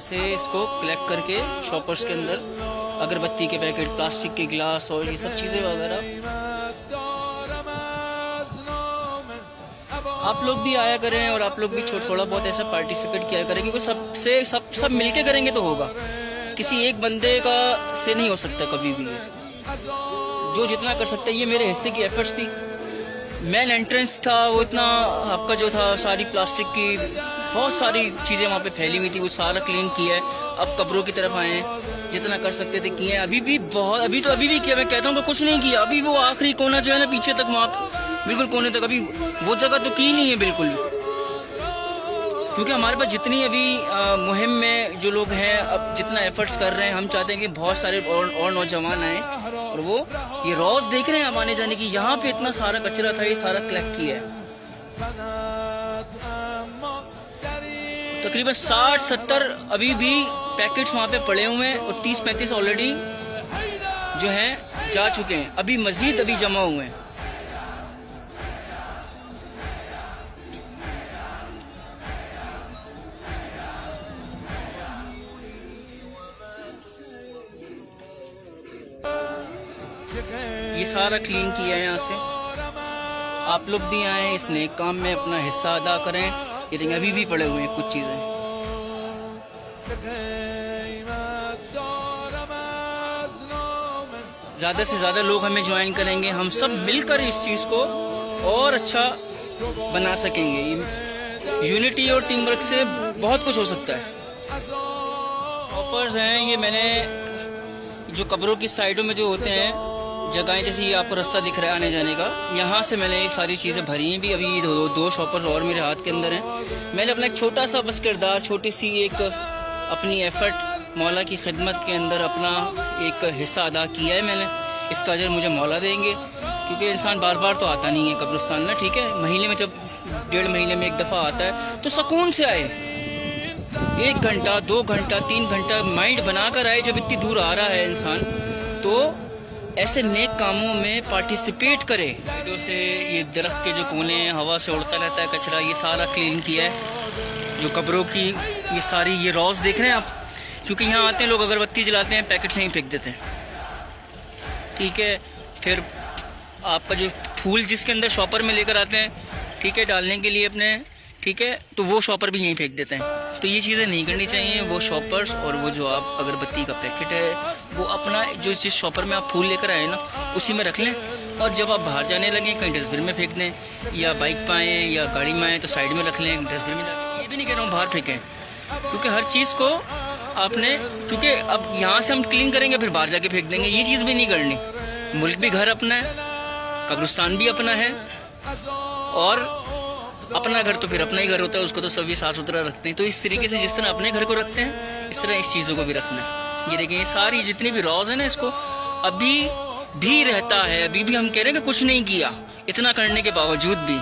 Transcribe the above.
से इसको कलेक्ट करके शॉपर्स के अंदर अगरबत्ती के पैकेट, प्लास्टिक के गिलास और ये सब चीज़ें वगैरह। आप लोग भी आया करें और आप लोग भी थोड़ा बहुत ऐसा पार्टिसिपेट किया करें, क्योंकि सब मिलके करेंगे तो होगा। किसी एक बंदे का से नहीं हो सकता कभी भी। जो जितना कर सकता है, ये मेरे हिस्से की एफर्ट्स थी। मेन एंट्रेंस था वो इतना आपका जो था, सारी प्लास्टिक की बहुत सारी चीज़ें वहाँ पे फैली हुई थी, वो सारा क्लीन किया है। अब कब्रों की तरफ आए हैं, जितना कर सकते थे किए। अभी भी किया, मैं कहता हूँ कि कुछ नहीं किया। अभी वो आखिरी कोना जो है ना, पीछे तक वहाँ बिल्कुल कोने तक, अभी वो जगह तो की नहीं है बिल्कुल। क्योंकि हमारे पास जितनी अभी मुहिम में जो लोग हैं, अब जितना एफर्ट्स कर रहे हैं, हम चाहते हैं कि बहुत सारे और नौजवान आए और वो ये रोज देख रहे हैं अब आने जाने की। यहाँ पे इतना सारा कचरा था, ये सारा कलेक्ट किया है। तकरीबन 60-70 अभी भी पैकेट्स वहाँ पे पड़े हुए हैं और 30-35 ऑलरेडी जो हैं जा चुके हैं। अभी मजीद अभी जमा हुए हैं। ये सारा क्लीन किया है यहाँ से। आप लोग भी आए इस नेक काम में, अपना हिस्सा अदा करें। ये देखिए अभी भी पड़े हुए हैं कुछ चीजें। ज्यादा से ज्यादा लोग हमें ज्वाइन करेंगे, हम सब मिलकर इस चीज को और अच्छा बना सकेंगे। यूनिटी और टीम वर्क से बहुत कुछ हो सकता है। ऑफर्स हैं ये, मैंने जो कब्रों की साइडों में जो होते हैं जगहें, जैसे ये आपको रास्ता दिख रहा है आने जाने का, यहाँ से मैंने ये सारी चीज़ें भरी हैं भी। अभी दो शॉपर्स और मेरे हाथ के अंदर हैं। मैंने अपना एक छोटा सा बस किरदार, छोटी सी एक अपनी एफर्ट मौला की खिदमत के अंदर अपना एक हिस्सा अदा किया है मैंने। इसका अजर मुझे मौला देंगे, क्योंकि इंसान बार बार तो आता नहीं है कब्रिस्तान ना, ठीक है। महीने में जब 1.5 महीने में एक दफ़ा आता है तो सुकून से आए, 1 घंटा 2 घंटा 3 घंटा माइंड बनाकर आए। जब इतनी दूर आ रहा है इंसान तो ऐसे नेक कामों में पार्टिसिपेट करे। साइडों से ये दरख्त के जो कोने हैं, हवा से उड़ता रहता है कचरा, ये सारा क्लीन किया है। जो कब्रों की ये सारी ये रोज देख रहे हैं आप, क्योंकि यहाँ आते हैं लोग अगरबत्ती जलाते हैं, पैकेट्स नहीं फेंक देते हैं, ठीक है। फिर आपका जो फूल जिसके अंदर शॉपर में लेकर आते हैं, ठीक है, डालने के लिए अपने, ठीक है, तो वो शॉपर भी यहीं फेंक देते हैं। तो ये चीज़ें नहीं करनी चाहिए। वो शॉपर्स और वो जो आप अगरबत्ती का पैकेट है, वो अपना जो जिस शॉपर में आप फूल लेकर आए ना, उसी में रख लें। और जब आप बाहर जाने लगें कहीं डस्टबिन में फेंक दें, या बाइक पर आएँ या गाड़ी में आएँ तो साइड में रख लें, डस्टबिन में डालें। ये भी नहीं कह रहा हूँ बाहर फेंकें, क्योंकि हर चीज़ को आपने, क्योंकि अब यहाँ से हम क्लीन करेंगे फिर बाहर जाके फेंक देंगे, ये चीज़ भी नहीं करनी। मुल्क भी घर अपना है, कब्रिस्तान भी अपना है, और अपना घर तो फिर अपना ही घर होता है, उसको तो सभी साफ सुथरा रखते हैं। तो इस तरीके से जिस तरह अपने घर को रखते हैं, इस तरह इस चीज़ों को भी रखना है। ये देखिए ये सारी जितनी भी रॉज है ना, इसको अभी भी रहता है। अभी भी हम कह रहे हैं कि कुछ नहीं किया, इतना करने के बावजूद भी